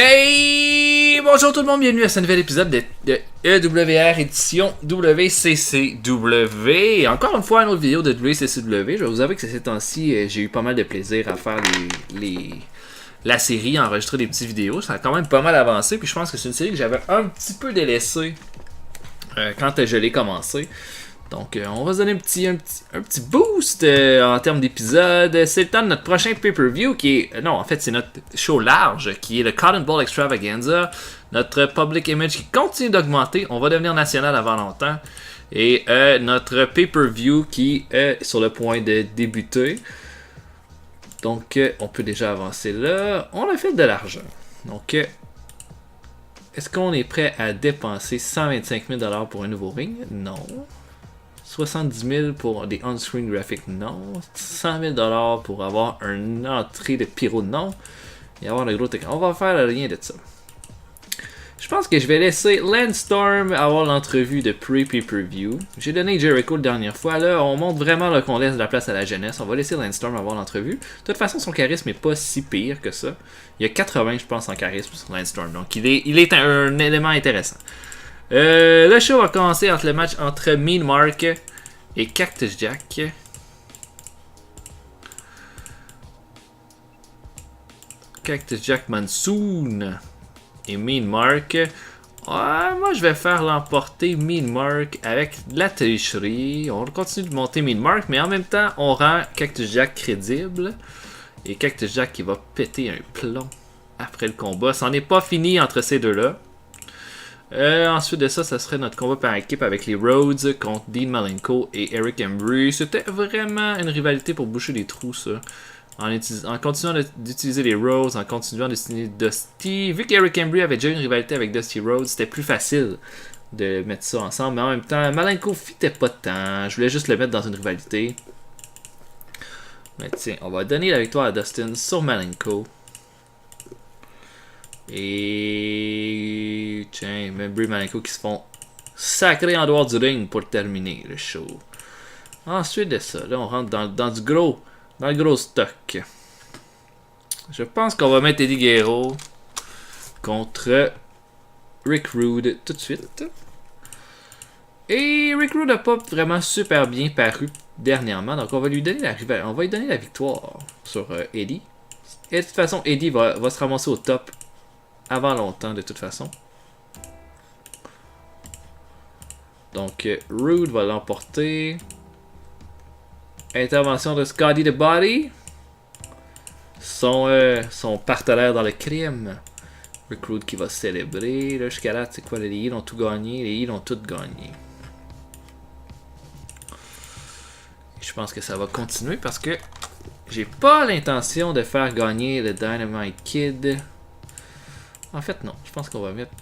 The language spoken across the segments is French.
Hey! Bonjour tout le monde, bienvenue à ce nouvel épisode de EWR édition WCCW. Et encore une fois, une autre vidéo de WCCW. Je vais vous avouer que ces temps-ci, j'ai eu pas mal de plaisir à faire la série, à enregistrer des petites vidéos. Ça a quand même pas mal avancé. Puis je pense que c'est une série que j'avais un petit peu délaissée quand je l'ai commencé. Donc, on va se donner un petit boost en termes d'épisodes. C'est le temps de notre prochain pay-per-view qui est... Non, en fait, c'est notre show large qui est le Cotton Bowl Extravaganza. Notre public image qui continue d'augmenter. On va devenir national avant longtemps. Et notre pay-per-view qui est sur le point de débuter. Donc, on peut déjà avancer là. On a fait de l'argent. Donc, est-ce qu'on est prêt à dépenser 125 000 $ pour un nouveau ring? Non. 70 000 pour des on-screen graphics, non. 100 000 $ pour avoir une entrée de pyro, non. Et avoir le gros technique. On va faire rien de ça. Je pense que je vais laisser Landstorm avoir l'entrevue de pre-pay-per-view. J'ai donné Jericho la dernière fois. Là, on montre vraiment qu'on laisse de la place à la jeunesse. On va laisser Landstorm avoir l'entrevue. De toute façon, son charisme n'est pas si pire que ça. Il y a 80, je pense, en charisme sur Landstorm. Donc, il est un élément intéressant. Le show va commencer entre le match entre Mean Mark et Cactus Jack. Cactus Jack Monsoon et Mean Mark. Moi, je vais faire l'emporter Mean Mark avec de la tricherie. On continue de monter Mean Mark, mais en même temps, on rend Cactus Jack crédible. Et Cactus Jack qui va péter un plomb après le combat. C'en est pas fini entre ces deux-là. Ensuite de ça, ça serait notre combat par équipe avec les Rhodes contre Dean Malenko et Eric Embry. C'était vraiment une rivalité pour boucher les trous, ça. En continuant d'utiliser les Rhodes, en continuant d'utiliser Dusty. Vu qu'Eric Embry avait déjà une rivalité avec Dusty Rhodes, c'était plus facile de mettre ça ensemble. Mais en même temps, Malenko fitait pas tant. Je voulais juste le mettre dans une rivalité. Mais tiens, on va donner la victoire à Dustin sur Malenko. Et tiens, Embry et Malenko qui se font sacrer en dehors du ring pour terminer le show. Ensuite de ça, là on rentre dans le gros stock. Je pense qu'on va mettre Eddie Guerrero contre Rick Rude tout de suite. Et Rick Rude n'a pas vraiment super bien paru dernièrement, donc on va lui donner la victoire sur Eddie. Et de toute façon, Eddie va se ramasser au top avant longtemps de toute façon. Donc Rude va l'emporter. Intervention de Scotty the Body. Son partenaire dans le crime. Rick Rude qui va célébrer. Là jusqu'à là, c'est quoi, les Heels ont tout gagné. Les Heels ont tout gagné. Et je pense que ça va continuer parce que j'ai pas l'intention de faire gagner le Dynamite Kid. En fait, non. Je pense qu'on va mettre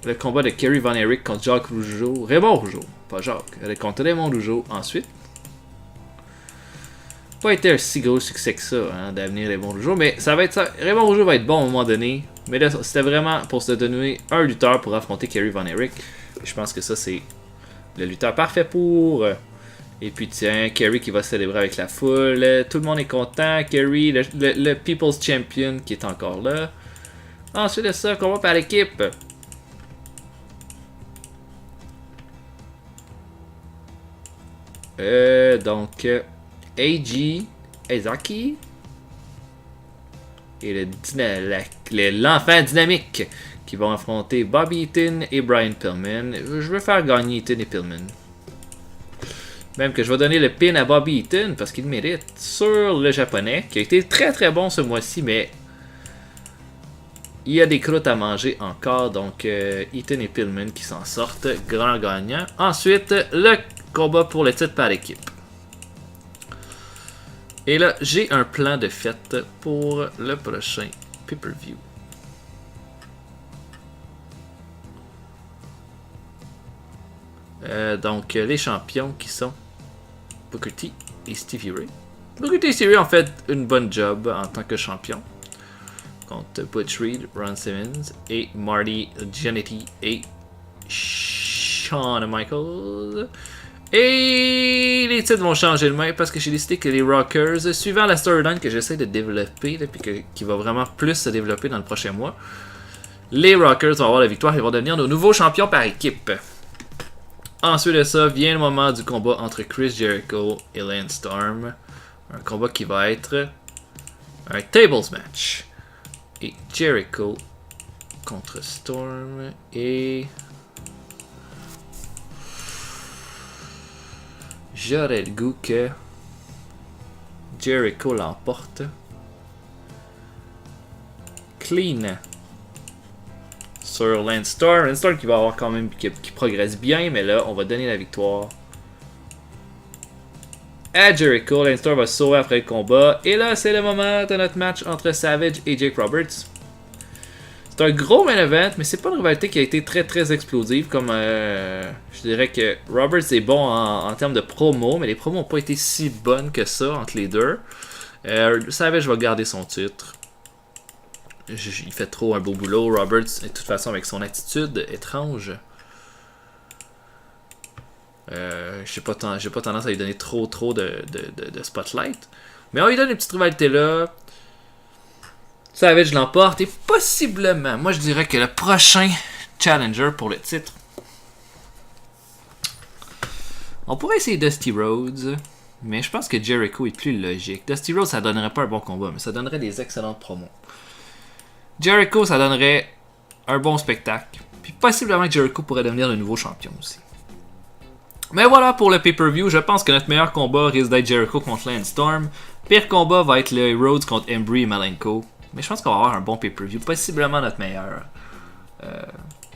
le combat de Kerry Von Erich contre Jacques Rougeau. Raymond Rougeau, pas Jacques. Contre Raymond Rougeau ensuite. Pas été un si gros succès que ça, hein, d'avenir Raymond Rougeau. Mais ça va être ça. Raymond Rougeau va être bon à un moment donné. Mais là, c'était vraiment pour se donner un lutteur pour affronter Kerry Von Erich. Je pense que ça, c'est le lutteur parfait pour. Et puis tiens, Kerry qui va célébrer avec la foule. Tout le monde est content. Kerry, le People's Champion qui est encore là. Ensuite de ça, combat par équipe. Donc, Eiji Ezaki et l'enfant dynamique qui vont affronter Bobby Eaton et Brian Pillman. Je veux faire gagner Eaton et Pillman. Même que je vais donner le pin à Bobby Eaton parce qu'il mérite sur le japonais qui a été très très bon ce mois-ci, mais il y a des croûtes à manger encore, donc Eaton et Pillman qui s'en sortent, grand gagnant. Ensuite, le combat pour le titre par équipe. Et là, j'ai un plan de fête pour le prochain pay-per-view. Donc, les champions qui sont Booker T et Stevie Ray. Booker T et Stevie Ray ont fait une bonne job en tant que champion. Contre Butch Reed, Ron Simmons et Marty Jannetty et Shawn Michaels. Et les titres vont changer de main parce que j'ai décidé que les Rockers, suivant la storyline que j'essaie de développer, puis qui va vraiment plus se développer dans le prochain mois, Les Rockers vont avoir la victoire et vont devenir nos nouveaux champions par équipe. Ensuite de ça, vient le moment du combat entre Chris Jericho et Lance Storm. Un combat qui va être un tables match. Et Jericho contre Storm et... J'aurais le goût que Jericho l'emporte. Clean sur Lance Storm. Lance Storm qui va avoir quand même qui progresse bien, mais là on va donner la victoire à Jericho. Lance Storm va se sauver après le combat. Et là c'est le moment de notre match entre Savage et Jake Roberts. C'est un gros main event, mais c'est pas une rivalité qui a été très explosive. Comme je dirais que Roberts est bon en termes de promo, mais les promos n'ont pas été si bonnes que ça entre les deux. Savage va garder son titre. Il fait trop un beau boulot. Roberts, de toute façon, avec son attitude étrange. J'ai pas tendance à lui donner trop de spotlight. Mais on lui donne une petite rivalité là. Savage l'emporte et possiblement, moi je dirais que le prochain challenger pour le titre, on pourrait essayer Dusty Rhodes, mais je pense que Jericho est plus logique. Dusty Rhodes, ça donnerait pas un bon combat, mais ça donnerait des excellentes promos. Jericho, ça donnerait un bon spectacle, puis possiblement Jericho pourrait devenir le nouveau champion aussi. Mais voilà pour le pay-per-view, je pense que notre meilleur combat risque d'être Jericho contre Lance Storm. Pire combat va être le Rhodes contre Embry et Malenko. Mais je pense qu'on va avoir un bon pay-per-view, possiblement notre meilleur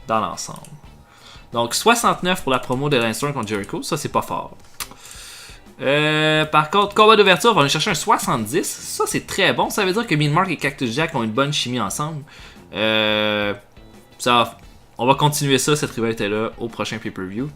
dans l'ensemble. Donc 69 pour la promo de Lance Storm contre Jericho, ça c'est pas fort. Par contre, combat d'ouverture, on va aller chercher un 70, ça c'est très bon, ça veut dire que Mean Mark et Cactus Jack ont une bonne chimie ensemble. On va continuer ça, cette rivalité-là, au prochain pay-per-view.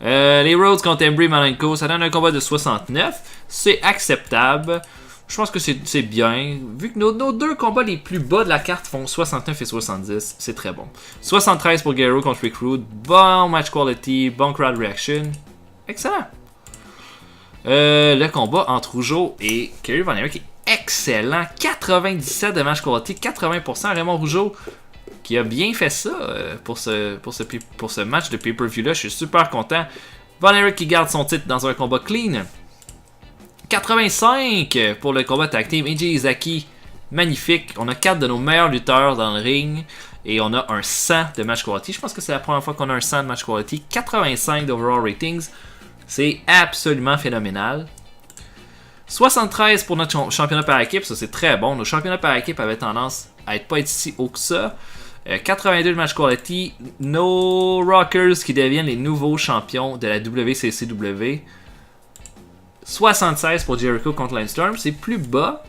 Les Rhodes contre Embry et Malenko, ça donne un combat de 69, c'est acceptable. Je pense que c'est bien. Vu que nos deux combats les plus bas de la carte font 69 et 70, c'est très bon. 73 pour Guerrero contre Rick Rude. Bon match quality, bon crowd reaction. Excellent. Le combat entre Rougeau et Kerry Von Erich est excellent. 97 de match quality, 80%. Raymond Rougeau qui a bien fait ça pour ce match de pay-per-view là. Je suis super content. Von Erich qui garde son titre dans un combat clean. 85 pour le combat tag team. AJ Izaki, magnifique. On a 4 de nos meilleurs lutteurs dans le ring. Et on a un 100 de match quality. Je pense que c'est la première fois qu'on a un 100 de match quality. 85 d'overall ratings. C'est absolument phénoménal. 73 pour notre championnat par équipe. Ça, c'est très bon. Nos championnats par équipe avaient tendance à pas être si haut que ça. 82 de match quality. Nos Rockers qui deviennent les nouveaux champions de la WCCW. 76 pour Jericho contre Lance Storm, c'est plus bas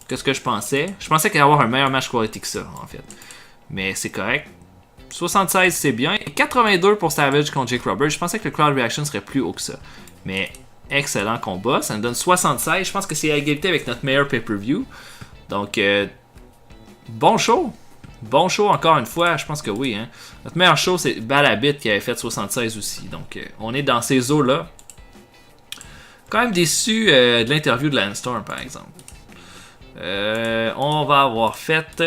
que ce que je pensais. Je pensais qu'il allait avoir un meilleur match quality que ça, en fait. Mais c'est correct. 76, c'est bien. Et 82 pour Savage contre Jake Roberts. Je pensais que le crowd reaction serait plus haut que ça. Mais excellent combat. Ça nous donne 76. Je pense que c'est à égalité avec notre meilleur pay-per-view. Donc, bon show. Bon show encore une fois. Je pense que oui. Hein. Notre meilleur show, c'est Balabit qui avait fait 76 aussi. Donc, on est dans ces eaux-là. Quand même déçu de l'interview de Lance Storm, par exemple. On va avoir fait...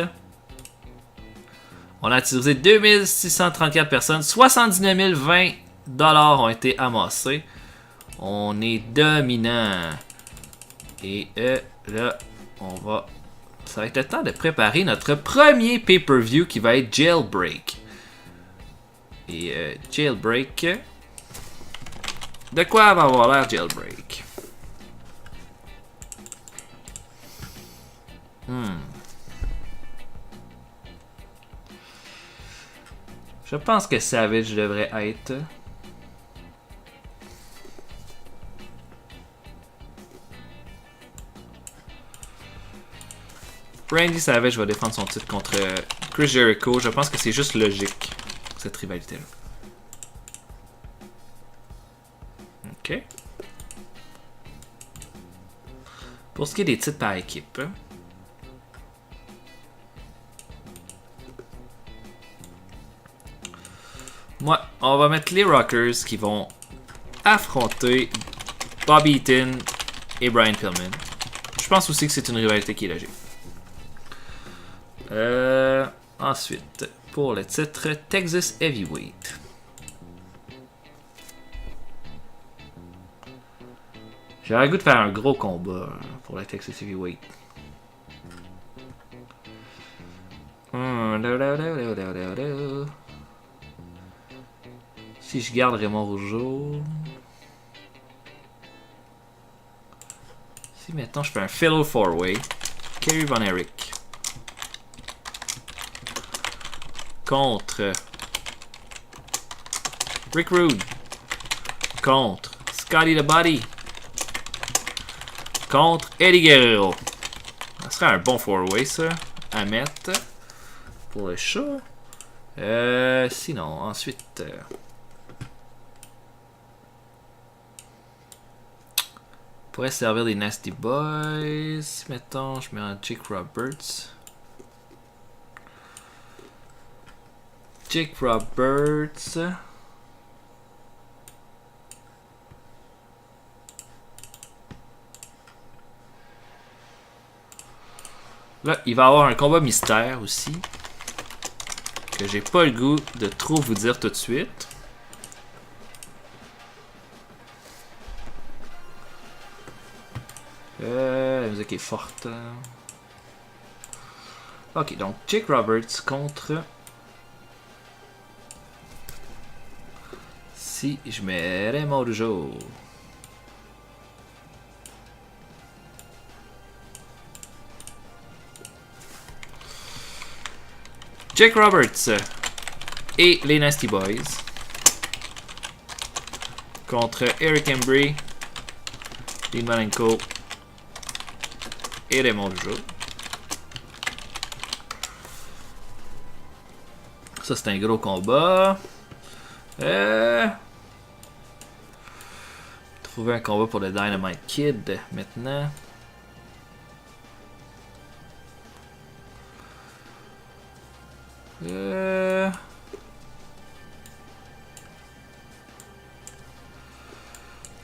On a utilisé 2634 personnes. 79 020 $ ont été amassés. On est dominant. Et là, ça va être le temps de préparer notre premier pay-per-view qui va être Jailbreak. Et Jailbreak... De quoi va avoir l'air Jailbreak? Je pense que Savage devrait être. Randy Savage va défendre son titre contre Chris Jericho. Je pense que c'est juste logique, cette rivalité-là. Ok. Pour ce qui est des titres par équipe, moi, on va mettre les Rockers qui vont affronter Bobby Eaton et Brian Pillman. Je pense aussi que c'est une rivalité qui est logique. Ensuite, pour le titre Texas Heavyweight. J'aurais le goût de faire un gros combat pour le Texas Heavyweight. Si je garde Raymond Rougeau. Si maintenant je fais un Fellow 4-Way. Kerry Von Erich. Contre Rick Rude. Contre Scotty the Body. Contre Eddie Guerrero. Ça serait un bon 4-Way ça. À mettre. Pour le show. Sinon, ensuite. Pourrait servir des Nasty Boys. Mettons, je mets un Jake Roberts. Jake Roberts. Là, il va y avoir un combat mystère aussi. Que j'ai pas le goût de trop vous dire tout de suite. La musique est forte. Ok, donc Jake Roberts contre... Si je mets Raymond Rougeau. Jake Roberts et les Nasty Boys contre Eric Embry, Dean Malenko et Raymond Rougeau. Ça c'est un gros combat. Trouver un combat pour le Dynamite Kid maintenant.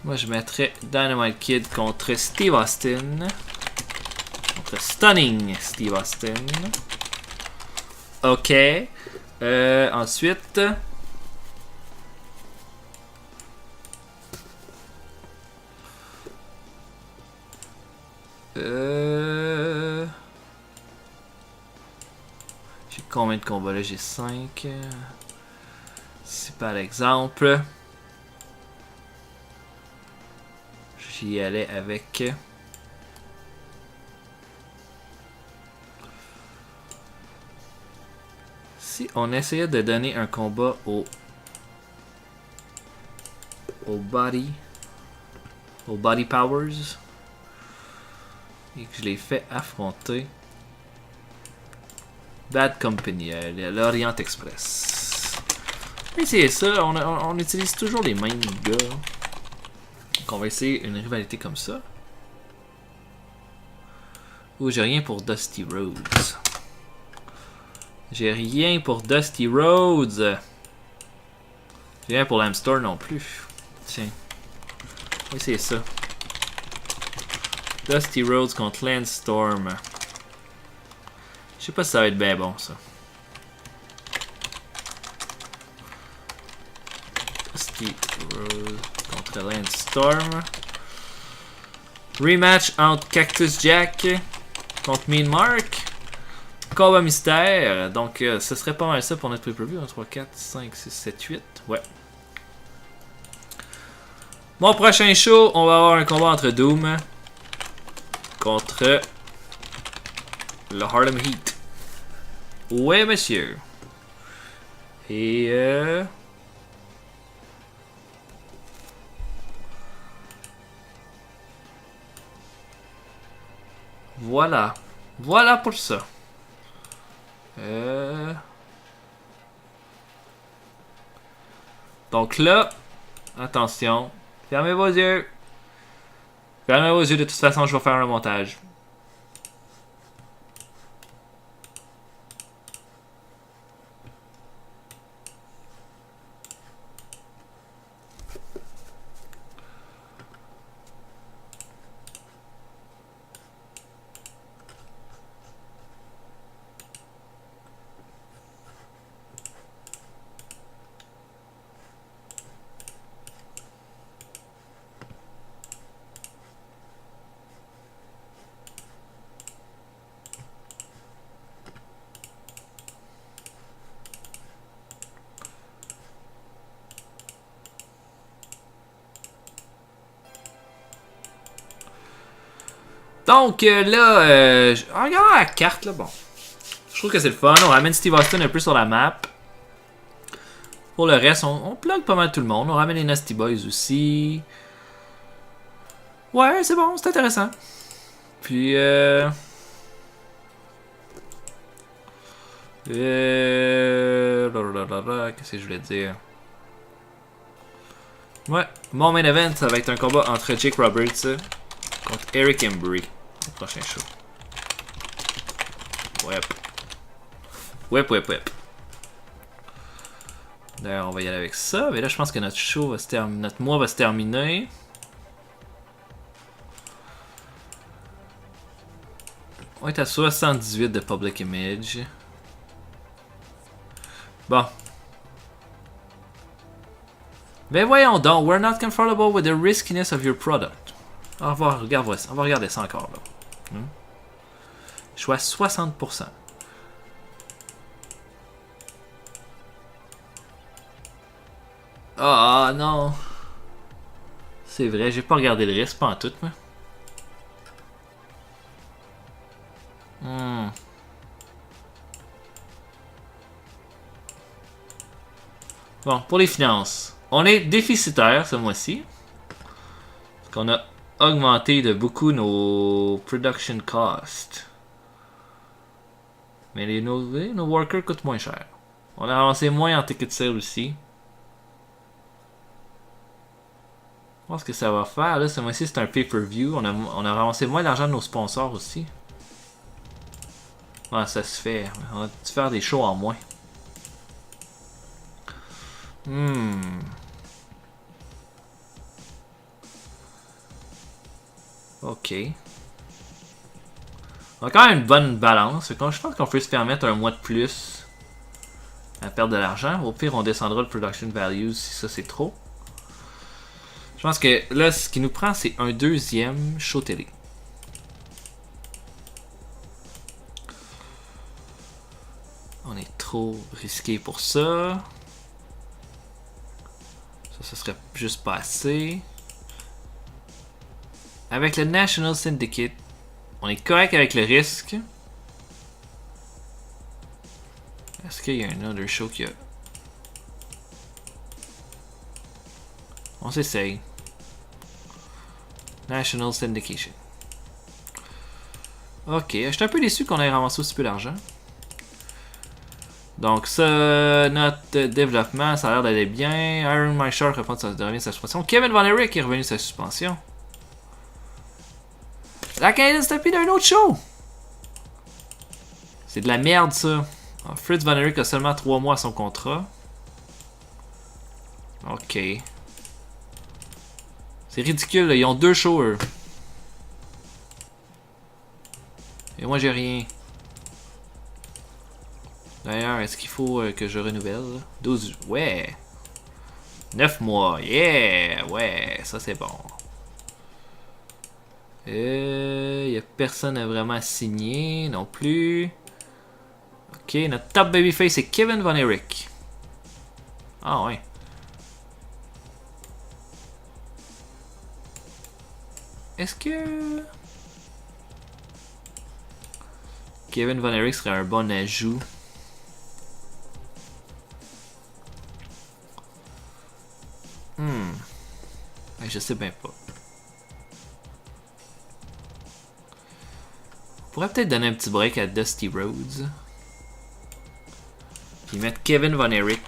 Moi je mettrais Dynamite Kid contre Steve Austin. Contre Stunning Steve Austin. Ok. Ensuite. J'ai combien de combats là? J'ai 5. Si par exemple. J'y allais avec. Si on essayait de donner un combat au body powers et que je les fais affronter Bad Company, l'Orient Express. Mais c'est ça, on utilise toujours les mêmes gars. Donc on va essayer une rivalité comme ça. Ou j'ai rien pour Dusty Rhodes. J'ai rien pour Dusty Rhodes. J'ai rien pour Lamstor non plus. Tiens. Oui, c'est ça. Dusty Rhodes contre Lance Storm. Je sais pas si ça va être bien bon, ça. Dusty Rhodes contre Lance Storm. Rematch entre Cactus Jack contre Mean Mark. Combat mystère. Donc, ce serait pas mal ça pour notre pay-per-view. 1, 3, 4, 5, 6, 7, 8. Ouais. Mon prochain show, on va avoir un combat entre Doom contre le Harlem Heat. Ouais, monsieur. Et voilà. Voilà pour ça. Donc là, attention. Fermez vos yeux. Fermez vos yeux, de toute façon, je vais faire un montage. Donc là, regarde la carte là, bon. Je trouve que c'est le fun. On ramène Steve Austin un peu sur la map. Pour le reste, on plug pas mal tout le monde. On ramène les Nasty Boys aussi. Ouais, c'est bon, c'est intéressant. Puis qu'est-ce que je voulais dire? Ouais, mon main event, ça va être un combat entre Jake Roberts contre Eric Embry. Le prochain show. Wep. D'ailleurs, on va y aller avec ça. Mais là, je pense que notre show va se terminer. Notre mois va se terminer. On est à 78 de public image. Bon. Mais voyons donc, we're not comfortable with the riskiness of your product. On va regarder ça encore là. Je suis à 60%. Ah non. C'est vrai, j'ai pas regardé le risque, pas en tout, moi. Bon, pour les finances. On est déficitaire ce mois-ci. Parce qu'on a augmenté de beaucoup nos production costs. Mais nos workers coûtent moins cher. On a avancé moins en ticket sale aussi. Je pense que ça va faire. Là, ce mois-ci, c'est un pay-per-view. On a ramassé moins d'argent de nos sponsors aussi. Ouais, ça se fait. On va faire des shows en moins. Ok. On a quand même une bonne balance. Je pense qu'on peut se permettre un mois de plus à perdre de l'argent. Au pire, on descendra le production value si ça c'est trop. Je pense que là, ce qui nous prend, c'est un deuxième show télé. On est trop risqué pour ça. Ça serait juste pas assez. Avec le National Syndicate, on est correct avec le risque. Est-ce qu'il y a un autre show qui a... On s'essaye. National Syndication. Ok, je suis un peu déçu qu'on ait ramassé aussi peu d'argent. Donc ça, notre développement, ça a l'air d'aller bien. Iron My Shark revient sa suspension. Kevin Von Erich est revenu de sa suspension. La Canadian Stampede d'un autre show! C'est de la merde ça. Alors, Fritz Von Erich a seulement 3 mois à son contrat. Ok. C'est ridicule, là. Ils ont 2 shows eux. Et moi j'ai rien. D'ailleurs, est-ce qu'il faut que je renouvelle? 12... Ouais! 9 mois, yeah! Ouais, ça c'est bon. Y a personne à vraiment signer non plus. Ok, notre top babyface c'est Kevin Von Erich. Ah ouais. Est-ce que... Kevin Von Erich serait un bon ajout? Je sais bien pas. On pourrait peut-être donner un petit break à Dusty Rhodes. Puis mettre Kevin Von Erich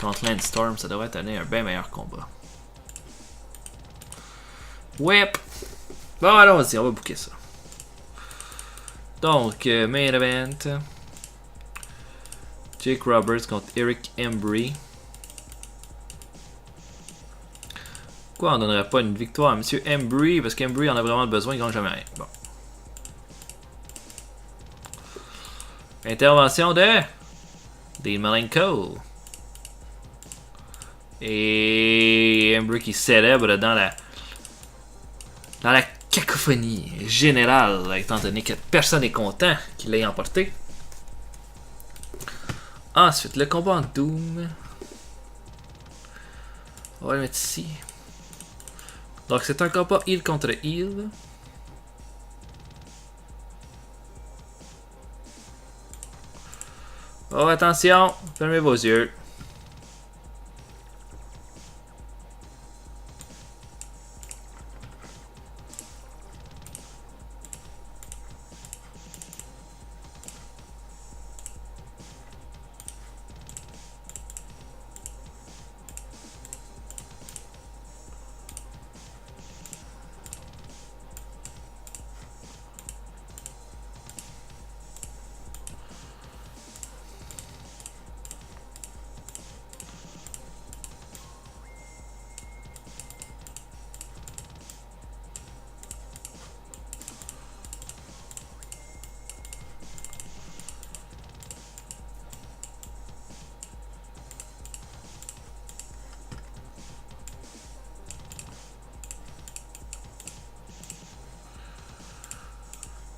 contre Lance Storm. Ça devrait donner un bien meilleur combat. Ouais. Bon, allons-y, on va booker ça. Donc, main event. Jake Roberts contre Eric Embry. Pourquoi on donnerait pas une victoire à Monsieur Embry? Parce qu'Embry en a vraiment besoin, il gagne jamais rien. Bon. Intervention de Dean Malenko. Et Embry qui célèbre dans la cacophonie générale, étant donné que personne n'est content qu'il l'ait emporté. Ensuite, le combat en Doom. On va le mettre ici. Donc c'est un combat heal contre heal. Oh attention, fermez vos yeux.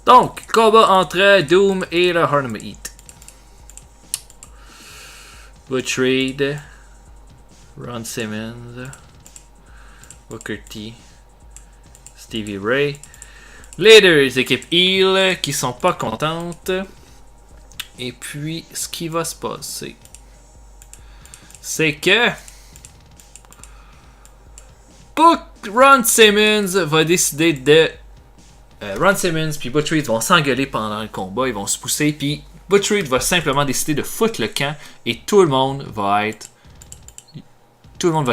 Donc, combat entre Doom et le Harlem Heat. Butch Reed, Ron Simmons, Booker T, Stevie Ray. Les deux équipes Heal qui sont pas contentes. Et puis, ce qui va se passer, c'est que Ron Simmons va décider de... Ron Simmons puis Butch Reed vont s'engueuler pendant le combat, ils vont se pousser, puis Butch Reed va simplement décider de foutre le camp et tout le monde va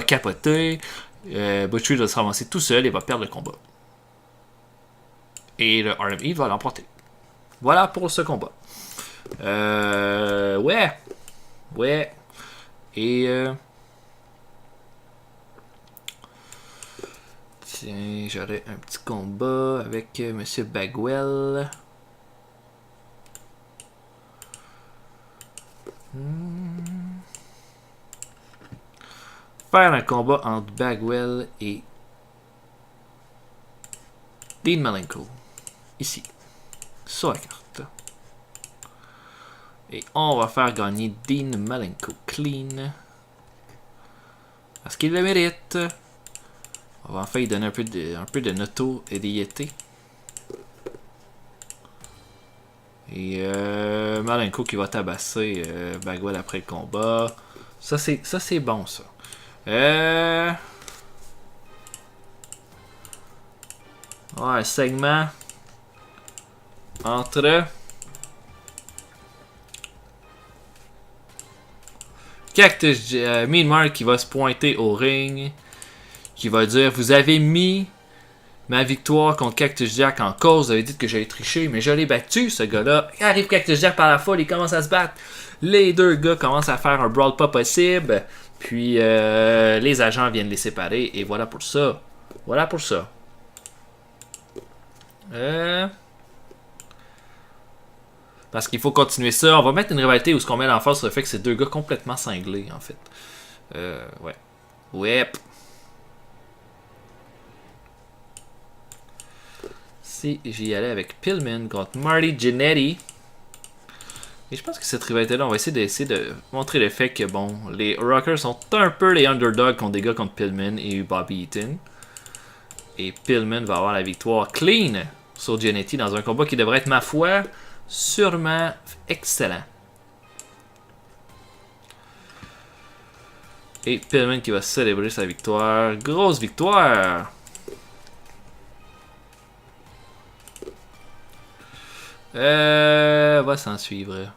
capoter. Butch Reed va se ramasser tout seul et va perdre le combat. Et le RME va l'emporter. Voilà pour ce combat. Ouais. Et tiens, j'aurais un petit combat avec Monsieur Bagwell. Faire un combat entre Bagwell et Dean Malenko. Ici. Sur la carte. Et on va faire gagner Dean Malenko clean. Parce qu'il le mérite. On va enfin lui donner un peu de notoriété. Et Malenko qui va tabasser Bagwell après le combat. Ça c'est bon ça. Ouais, segment entre Cactus Mean Mark qui va se pointer au ring, qui va dire: vous avez mis ma victoire contre Cactus Jack en cause, vous avez dit que j'allais tricher, mais je l'ai battu ce gars-là. Arrive Cactus Jack par la foule, il commence à se battre. Les deux gars commencent à faire un brawl pas possible, puis les agents viennent les séparer, et voilà pour ça. Voilà pour ça. Parce qu'il faut continuer ça. On va mettre une rivalité où ce qu'on met l'emphase sur le fait que c'est deux gars complètement cinglés, en fait. Ouais. Ouais. Si j'y allais avec Pillman contre Marty Jannetty. Et je pense que cette rivalité-là, on va essayer de montrer le fait que, bon, les Rockers sont un peu les underdogs contre des gars contre Pillman et Bobby Eaton. Et Pillman va avoir la victoire clean sur Jannetty dans un combat qui devrait être, ma foi, sûrement excellent. Et Pillman qui va célébrer sa victoire. Grosse victoire! Va s'en suivre.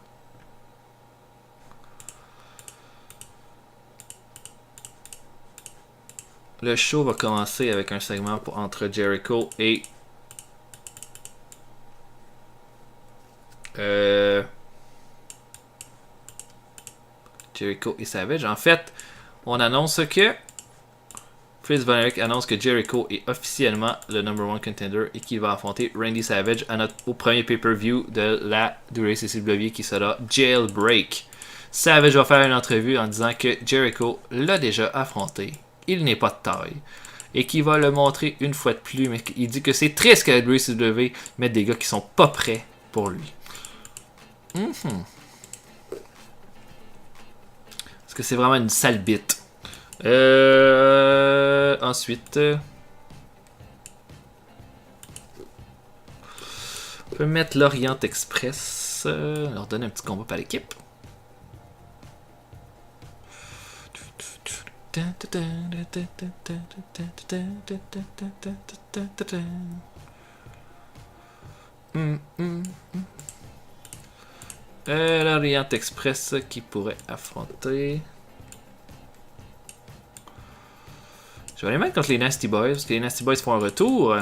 Le show va commencer avec un segment entre Jericho et Jericho et Savage. En fait, on annonce que Chris Van Erich annonce que Jericho est officiellement le number one contender et qu'il va affronter Randy Savage au premier pay-per-view de la WCW qui sera Jailbreak. Savage va faire une entrevue en disant que Jericho l'a déjà affronté. Il n'est pas de taille. Et qu'il va le montrer une fois de plus. Mais il dit que c'est triste que la WCW mette des gars qui sont pas prêts pour lui. Est-ce que c'est vraiment une sale bite? Ensuite, On peut mettre l'Orient Express. Leur donner un petit combat par l'équipe. L'Orient Express qui pourrait affronter. Je vais les mettre contre les Nasty Boys, parce que les Nasty Boys font un retour.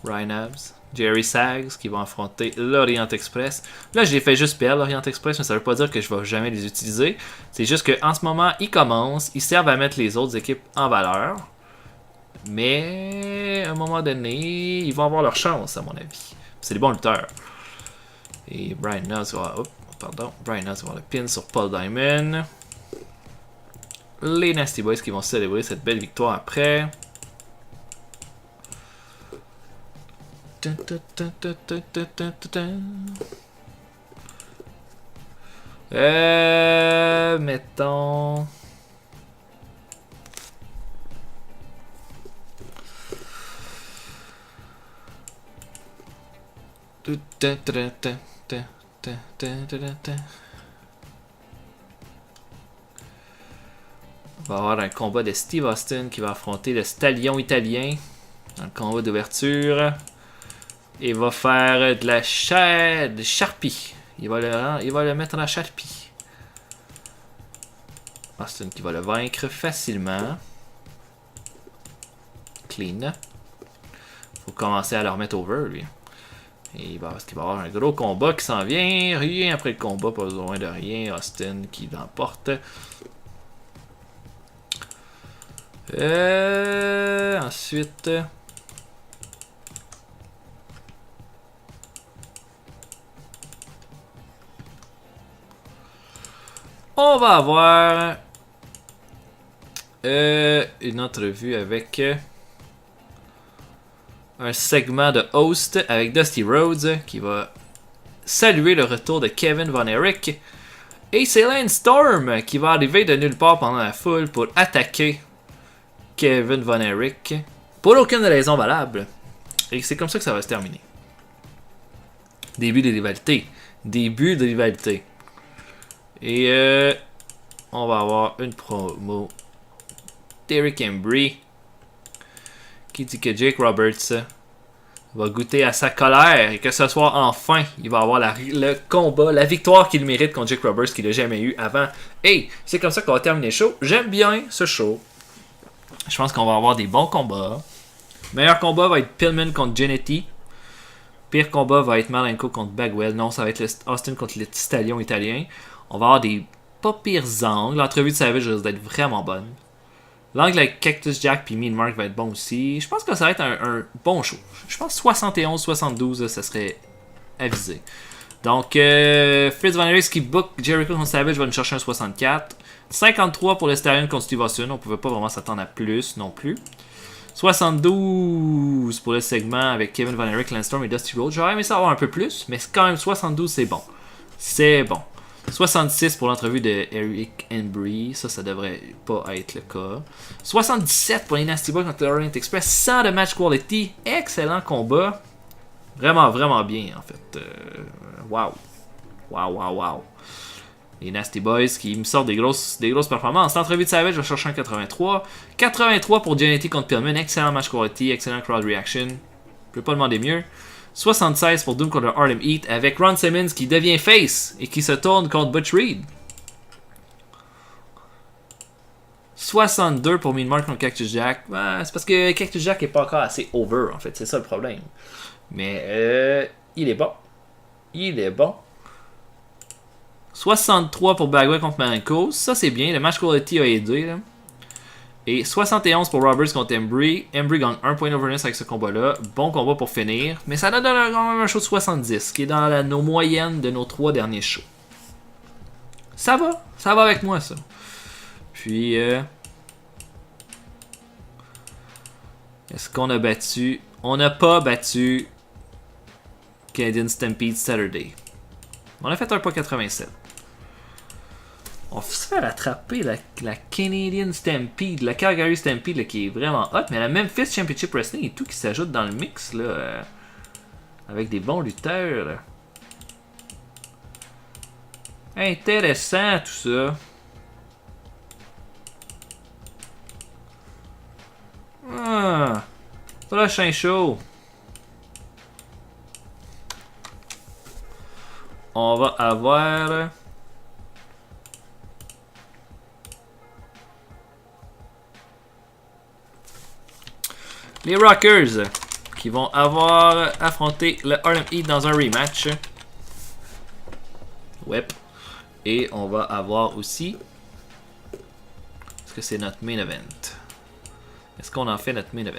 Ryan Abs, Jerry Sags qui vont affronter l'Orient Express. Là, je les fais juste perdre, l'Orient Express, mais ça veut pas dire que je vais jamais les utiliser. C'est juste qu'en ce moment, ils commencent, ils servent à mettre les autres équipes en valeur. Mais à un moment donné, ils vont avoir leur chance, à mon avis. C'est des bons lutteurs. Et Brian Knox va... Brian Knox va avoir le pin sur Paul Diamond. Les Nasty Boys qui vont célébrer cette belle victoire après. Mettons... On va avoir un combat de Steve Austin qui va affronter le Stallion italien dans le combat d'ouverture. Il va faire de la Sharpie. Il va le mettre en Sharpie. Austin qui va le vaincre facilement. Clean. Faut commencer à le remettre over, lui. Et parce qu'il va y avoir un gros combat qui s'en vient. Rien après le combat, pas besoin de rien. Austin qui l'emporte. Ensuite... on va avoir une entrevue avec un segment de host avec Dusty Rhodes qui va saluer le retour de Kevin Von Erich. Et c'est Lance Storm qui va arriver de nulle part pendant la foule pour attaquer Kevin Von Erich pour aucune raison valable. Et c'est comme ça que ça va se terminer. Début de rivalité. Début de rivalité. Et on va avoir une promo d'Eric Embry qui dit que Jake Roberts va goûter à sa colère et que ce soir, enfin, il va avoir le combat, la victoire qu'il mérite contre Jake Roberts qu'il n'a jamais eu avant. Et c'est comme ça qu'on va terminer le show. J'aime bien ce show. Je pense qu'on va avoir des bons combats. Le meilleur combat va être Pillman contre Genetti. Pire combat va être Malenko contre Bagwell. Non, ça va être Austin contre le Stallion italien. On va avoir des pas pires angles. L'entrevue de Savage risque d'être vraiment bonne. L'angle avec Cactus Jack puis Mean Mark va être bon aussi. Je pense que ça va être un bon show. Je pense 71-72, ça serait avisé. Donc, Fritz Von Erich qui book Jericho contre Savage va nous chercher un 64. 53 pour le Stallion contre Steve Austin. On pouvait pas vraiment s'attendre à plus non plus. 72 pour le segment avec Kevin Von Erich, Lance Storm et Dusty Rhodes. J'aurais aimé ça avoir un peu plus, mais quand même 72 c'est bon. C'est bon. 66 pour l'entrevue de Eric Embry. Ça devrait pas être le cas. 77 pour les Nasty Boys contre l'Orient Express. 100 de match quality. Excellent combat. Vraiment, vraiment bien, en fait. Wow. Wow. Les Nasty Boys qui me sortent des grosses performances. L'entrevue de Savage, je vais chercher un 83. 83 pour Genetti contre Pillman. Excellent match quality. Excellent crowd reaction. Je peux pas demander mieux. 76 pour Doom contre Harlem Heat avec Ron Simmons qui devient face et qui se tourne contre Butch Reed. 62 pour Mean Mark contre Cactus Jack. C'est parce que Cactus Jack est pas encore assez over en fait, c'est ça le problème. Mais il est bon. 63 pour Bagwell contre Malenko. Ça c'est bien, le match quality a aidé là. Et 71 pour Roberts contre Embry. Embry gagne 1 point d'overness avec ce combat-là. Bon combat pour finir. Mais ça donne quand même un show de 70, qui est dans nos moyennes de nos 3 derniers shows. Ça va avec moi ça. Puis, est-ce qu'on a battu? On n'a pas battu Canadian Stampede Saturday. On a fait 1.87. On va se faire attraper la Canadian Stampede, la Calgary Stampede là, qui est vraiment hot, mais la Memphis Championship Wrestling et tout qui s'ajoute dans le mix là, avec des bons lutteurs. Là. Intéressant tout ça. Ah, prochain show. On va avoir les Rockers qui vont avoir affronté le Harlem Heat dans un rematch. Ouais. Et on va avoir aussi. Est-ce que c'est notre main event? Est-ce qu'on en fait notre main event?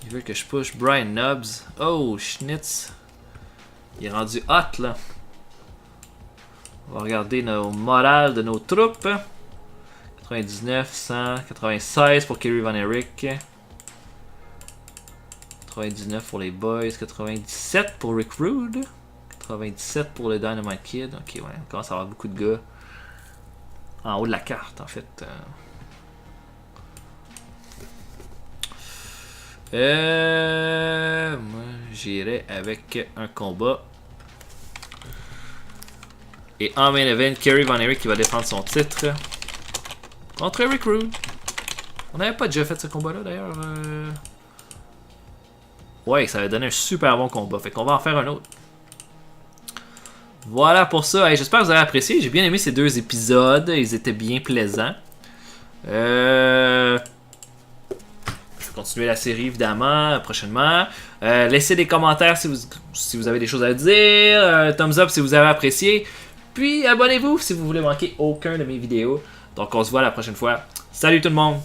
Il veut que je push Brian Nubbs. Oh, Schnitz. Il est rendu hot là. On va regarder nos morales de nos troupes. 99, 100, 96 pour Kerry Van Erich. 99 pour les Boys. 97 pour Rick Rude. 97 pour le Dynamite Kid. Ok, ouais, on commence à avoir beaucoup de gars. En haut de la carte, en fait. Moi, j'irai avec un combat. Et en main event, Kerry Von Erich qui va défendre son titre contre Rick Rude. On n'avait pas déjà fait ce combat-là, d'ailleurs. Ouais, ça avait donné un super bon combat. Fait qu'on va en faire un autre. Voilà pour ça. Hey, j'espère que vous avez apprécié. J'ai bien aimé ces deux épisodes. Ils étaient bien plaisants. Je vais continuer la série, évidemment, prochainement. Laissez des commentaires si vous avez des choses à dire. Thumbs up si vous avez apprécié. Puis abonnez-vous si vous voulez manquer aucun de mes vidéos. Donc on se voit la prochaine fois. Salut tout le monde!